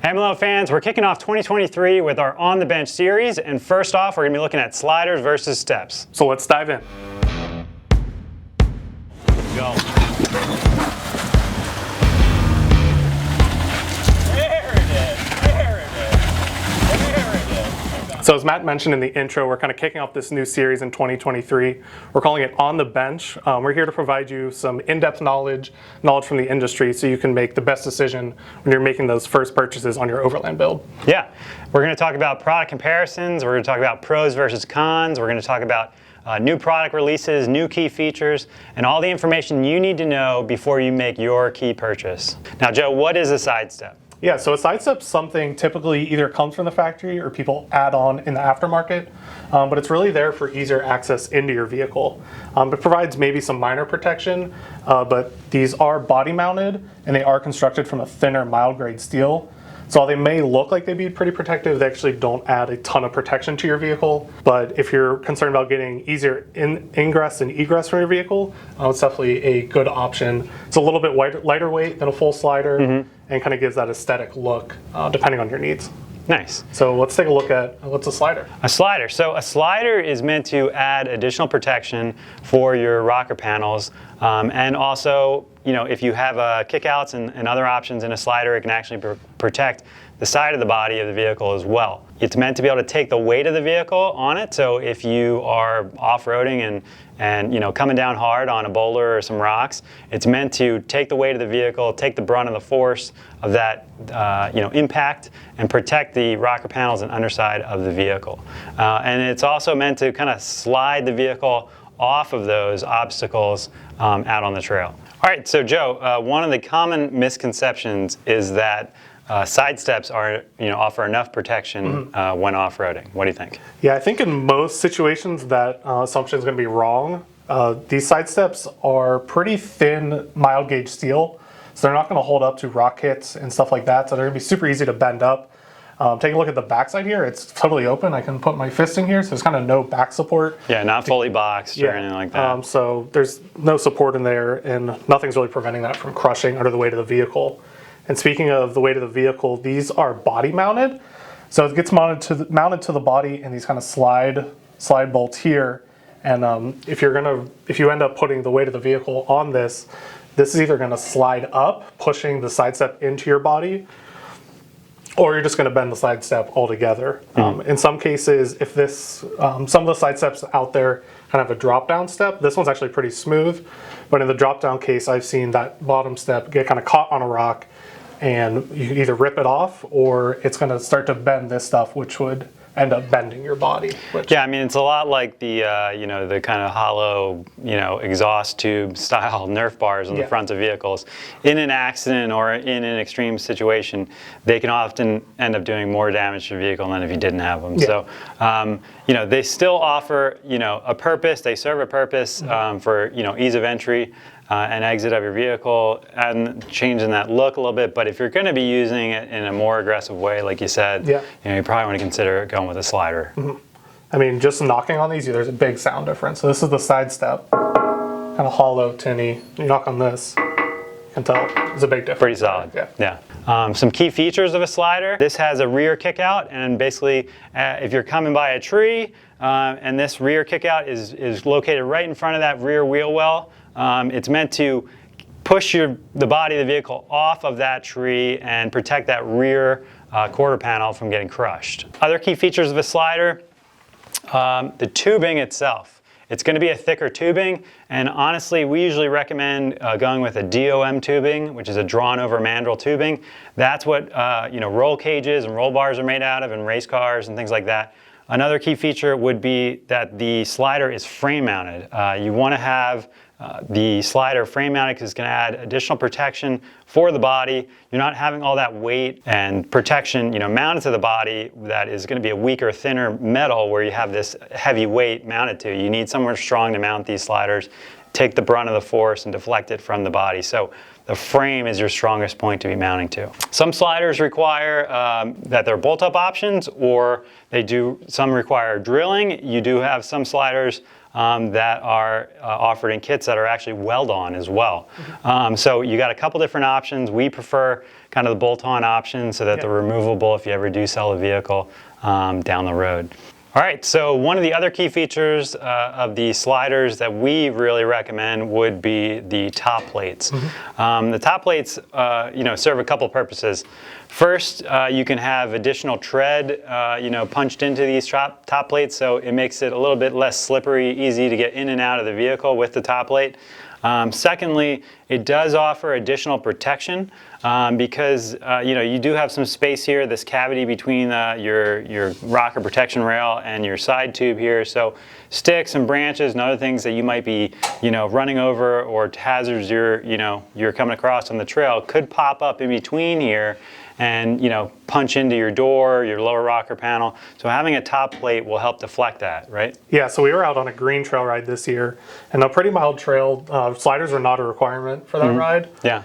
MLO fans, we're kicking off 2023 with our On the Bench series, and first off, we're going to be looking at sliders versus steps. So let's dive in. Go. So as Matt mentioned in the intro, we're kind of kicking off this new series in 2023. We're calling it On the Bench. We're here to provide you some in-depth knowledge from the industry so you can make the best decision when you're making those first purchases on your overland build. Yeah, we're going to talk about product comparisons, we're going to talk about pros versus cons, we're going to talk about new product releases, new key features, and all the information you need to know before you make your key purchase. Now Joe, what is a side step? Yeah, so a side step's something typically either comes from the factory or people add on in the aftermarket, but it's really there for easier access into your vehicle. It provides maybe some minor protection, but these are body mounted and they are constructed from a thinner mild grade steel. So while they may look like they'd be pretty protective, they actually don't add a ton of protection to your vehicle. But if you're concerned about getting easier ingress and egress from your vehicle, it's definitely a good option. It's a little bit lighter weight than a full slider, and kind of gives that aesthetic look depending on your needs. Nice. So let's take a look at what's a slider. A slider. So a slider is meant to add additional protection for your rocker panels, and also, you know, if you have kickouts and other options in a slider, it can actually protect the side of the body of the vehicle as well. It's meant to be able to take the weight of the vehicle on it. So if you are off-roading and you know, coming down hard on a boulder or some rocks, it's meant to take the weight of the vehicle, take the brunt of the force of that impact, and protect the rocker panels and underside of the vehicle. And it's also meant to kind of slide the vehicle off of those obstacles out on the trail. All right, so Joe, one of the common misconceptions is that side steps offer enough protection when off-roading. What do you think? Yeah, I think in most situations that assumption is going to be wrong. These side steps are pretty thin, mild gauge steel, so they're not going to hold up to rock hits and stuff like that. So they're going to be super easy to bend up. Take a look at the backside here. It's totally open. I can put my fist in here, so there's kind of no back support. Yeah, not fully boxed or anything like that. So there's no support in there, and nothing's really preventing that from crushing under the weight of the vehicle. And speaking of the weight of the vehicle, these are body mounted. So it gets mounted to the body in these kind of slide bolts here. And if you end up putting the weight of the vehicle on this is either going to slide up, pushing the side step into your body, or you're just going to bend the side step altogether. In some cases, if some of the side steps out there kind of have a drop down step, this one's actually pretty smooth. But in the drop down case, I've seen that bottom step get kind of caught on a rock, and you can either rip it off or it's going to start to bend this stuff, which would end up bending your body. Yeah, I mean, it's a lot like the the kind of hollow exhaust tube style Nerf bars on the fronts of vehicles. In an accident or in an extreme situation, they can often end up doing more damage to your vehicle than if you didn't have them. So they still offer a purpose. They serve a purpose for ease of entry and exit of your vehicle, and changing that look a little bit. But if you're going to be using it in a more aggressive way, like you said, you probably want to consider going with a slider. I mean, just knocking on these, there's a big sound difference. So this is the side step, kind of hollow, tinny. You knock on this, you can tell there's a big difference. Pretty solid. Yeah. Some key features of a slider. This has a rear kickout, and basically, if you're coming by a tree, and this rear kickout is located right in front of that rear wheel well, it's meant to push the body of the vehicle off of that tree and protect that rear quarter panel from getting crushed. Other key features of a slider, the tubing itself. It's going to be a thicker tubing, and honestly, we usually recommend going with a DOM tubing, which is a drawn over mandrel tubing. That's what roll cages and roll bars are made out of in race cars and things like that. Another key feature would be that the slider is frame mounted. You want to have the slider frame mounted because it's going to add additional protection for the body. You're not having all that weight and protection mounted to the body that is going to be a weaker, thinner metal where you have this heavy weight mounted to. You need somewhere strong to mount these sliders, take the brunt of the force and deflect it from the body. So the frame is your strongest point to be mounting to. Some sliders require that they're bolt-up options, or some require drilling. You do have some sliders that are offered in kits that are actually weld-on as well. So you got a couple different options. We prefer kind of the bolt-on option so that they're removable if you ever do sell a vehicle down the road. All right, so one of the other key features of the sliders that we really recommend would be the top plates. The top plates, serve a couple purposes. First, you can have additional tread, punched into these top plates, so it makes it a little bit less slippery, easy to get in and out of the vehicle with the top plate. Secondly, it does offer additional protection because you do have some space here, this cavity between your rocker protection rail and your side tube here. So sticks and branches and other things that you might be running over, or hazards you're coming across on the trail could pop up in between here and punch into your door, your lower rocker panel. So having a top plate will help deflect that, right? Yeah, so we were out on a green trail ride this year, and a pretty mild trail. Sliders are not a requirement for that ride. Yeah.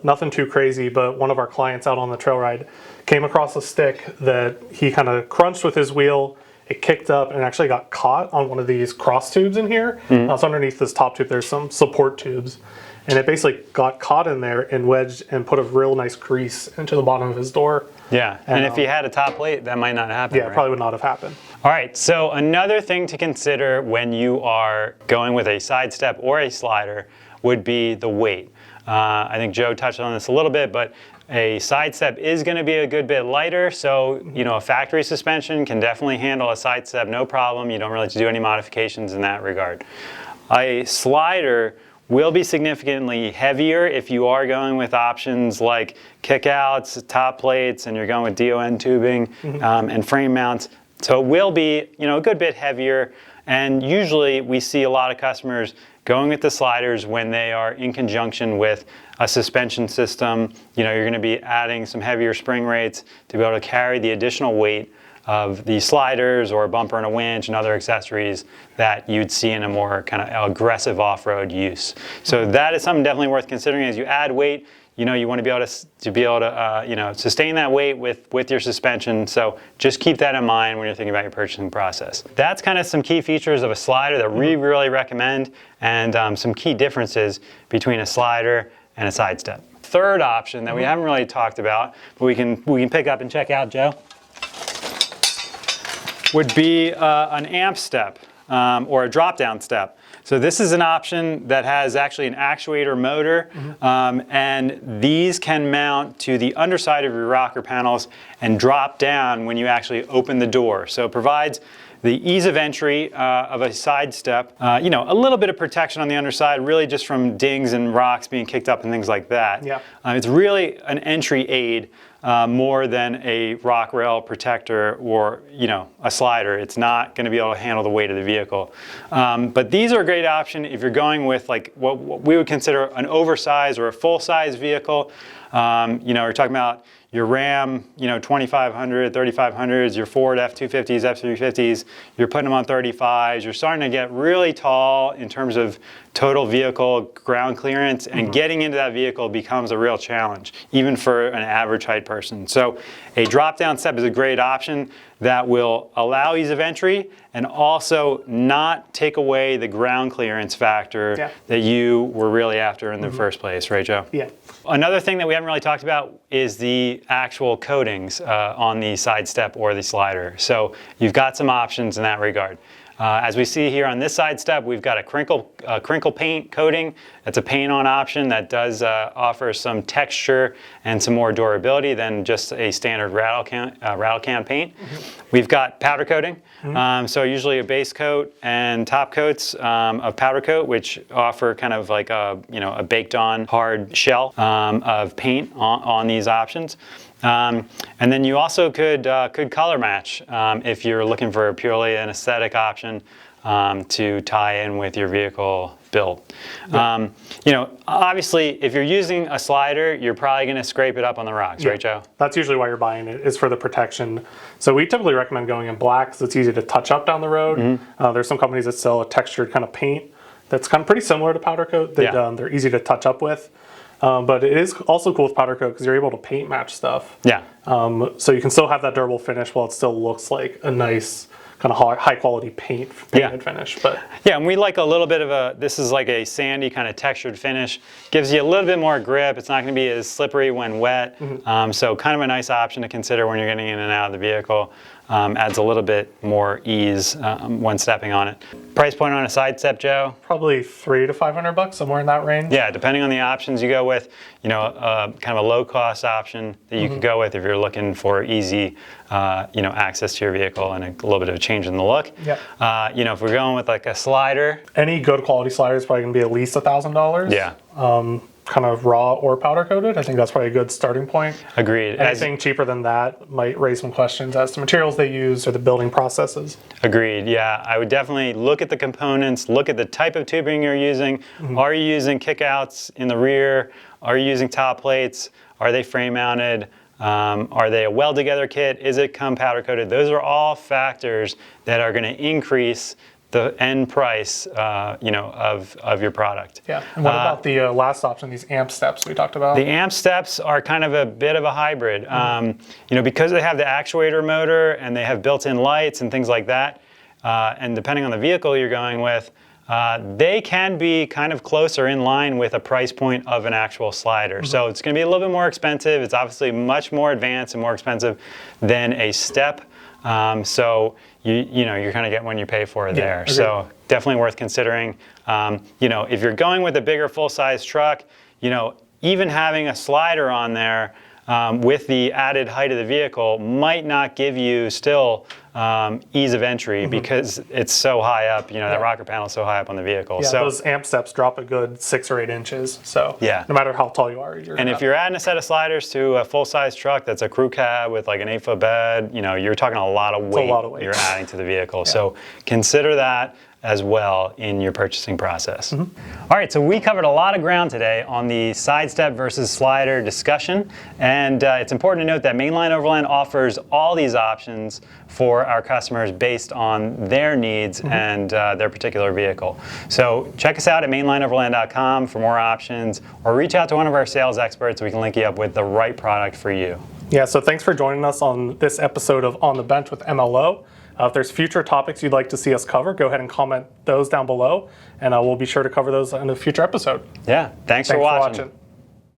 Nothing too crazy, but one of our clients out on the trail ride came across a stick that he kind of crunched with his wheel. It kicked up and actually got caught on one of these cross tubes in here. So underneath this top tube, there's some support tubes. And it basically got caught in there and wedged and put a real nice crease into the bottom of his door. Yeah, and if you had a top plate, that might not happen. Yeah, right? it probably would not have happened. All right, so another thing to consider when you are going with a side step or a slider would be the weight. I think Joe touched on this a little bit, but a side step is going to be a good bit lighter, so a factory suspension can definitely handle a side step, no problem. You don't really have to do any modifications in that regard. A slider will be significantly heavier if you are going with options like kickouts, top plates, and you're going with DON tubing and frame mounts. So it will be, a good bit heavier. And usually we see a lot of customers going with the sliders when they are in conjunction with a suspension system. You're going to be adding some heavier spring rates to be able to carry the additional weight of the sliders or a bumper and a winch and other accessories that you'd see in a more kind of aggressive off-road use. So that is something definitely worth considering as you add weight. You want to be able to sustain that weight with your suspension. So just keep that in mind when you're thinking about your purchasing process. That's kind of some key features of a slider that we really recommend, and some key differences between a slider and a side step. Third option that we haven't really talked about, but we can pick up and check out, Joe, would be an amp step or a drop-down step. So this is an option that has actually an actuator motor, and these can mount to the underside of your rocker panels and drop down when you actually open the door. So it provides the ease of entry of a side step, a little bit of protection on the underside, really just from dings and rocks being kicked up and things like that. Yeah. It's really an entry aid more than a rock rail protector or a slider. It's not going to be able to handle the weight of the vehicle. But these are a great option if you're going with like what we would consider an oversized or a full-size vehicle. We're talking about your Ram, 2500, 3500s, your Ford F-250s, F-350s, you're putting them on 35s, you're starting to get really tall in terms of total vehicle ground clearance, and getting into that vehicle becomes a real challenge, even for an average height person. So a drop-down step is a great option that will allow ease of entry and also not take away the ground clearance factor that you were really after in the first place, right, Joe? Yeah. Another thing that we haven't really talked about is the actual coatings on the side step or the slider. So you've got some options in that regard. As we see here on this side step, we've got a crinkle paint coating. That's a paint-on option that does offer some texture and some more durability than just a standard rattle can paint. We've got powder coating. So usually a base coat and top coats of powder coat, which offer kind of like a baked-on hard shell of paint on these options. And then you also could color match if you're looking for purely an aesthetic option to tie in with your vehicle build. Obviously, if you're using a slider, you're probably going to scrape it up on the rocks, right, Joe? That's usually why you're buying it, is for the protection. So we typically recommend going in black because it's easy to touch up down the road. There's some companies that sell a textured kind of paint that's kind of pretty similar to powder coat that they're easy to touch up with. But it is also cool with powder coat because you're able to paint match stuff. Yeah. So you can still have that durable finish while it still looks like a nice kind of high quality paint and finish. But yeah, and we like a little bit of this is like a sandy kind of textured finish. Gives you a little bit more grip. It's not going to be as slippery when wet. So kind of a nice option to consider when you're getting in and out of the vehicle. Adds a little bit more ease when stepping on it. Price point on a side step, Joe? Probably $300 to $500, somewhere in that range. Yeah, depending on the options you go with, kind of a low cost option that you could go with if you're looking for easy, access to your vehicle and a little bit of a change in the look. Yep. If we're going with like a slider. Any good quality slider is probably going to be at least $1,000. Yeah. Kind of raw or powder coated. I think that's probably a good starting point. Agreed. Anything cheaper than that might raise some questions as to materials they use or the building processes. Agreed. Yeah, I would definitely look at the components, look at the type of tubing you're using. Are you using kickouts in the rear? Are you using top plates? Are they frame mounted? Are they a weld together kit? Is it powder coated? Those are all factors that are going to increase the end price, of your product. Yeah. And what about the last option, these amp steps we talked about? The amp steps are kind of a bit of a hybrid. Because they have the actuator motor and they have built-in lights and things like that, and depending on the vehicle you're going with, they can be kind of closer in line with a price point of an actual slider. So it's going to be a little bit more expensive. It's obviously much more advanced and more expensive than a step. So you're kind of getting what you pay for there. Agreed. So definitely worth considering. If you're going with a bigger full-size truck, even having a slider on there with the added height of the vehicle might not give you still ease of entry because it's so high up. That rocker panel is so high up on the vehicle. Yeah, so those amp steps drop a good 6 or 8 inches. So yeah, no matter how tall you are, if you're adding a set of sliders to a full-size truck that's a crew cab with like an 8-foot bed, you're talking a lot of weight you're adding to the vehicle. So consider that as well in your purchasing process. All right, so we covered a lot of ground today on the side step versus slider discussion, and it's important to note that Mainline Overland offers all these options for our customers based on their needs and their particular vehicle. So check us out at mainlineoverland.com for more options, or reach out to one of our sales experts so we can link you up with the right product for you. Yeah, so thanks for joining us on this episode of On the Bench with MLO. If there's future topics you'd like to see us cover, go ahead and comment those down below, and we'll be sure to cover those in a future episode. Yeah, thanks for watching.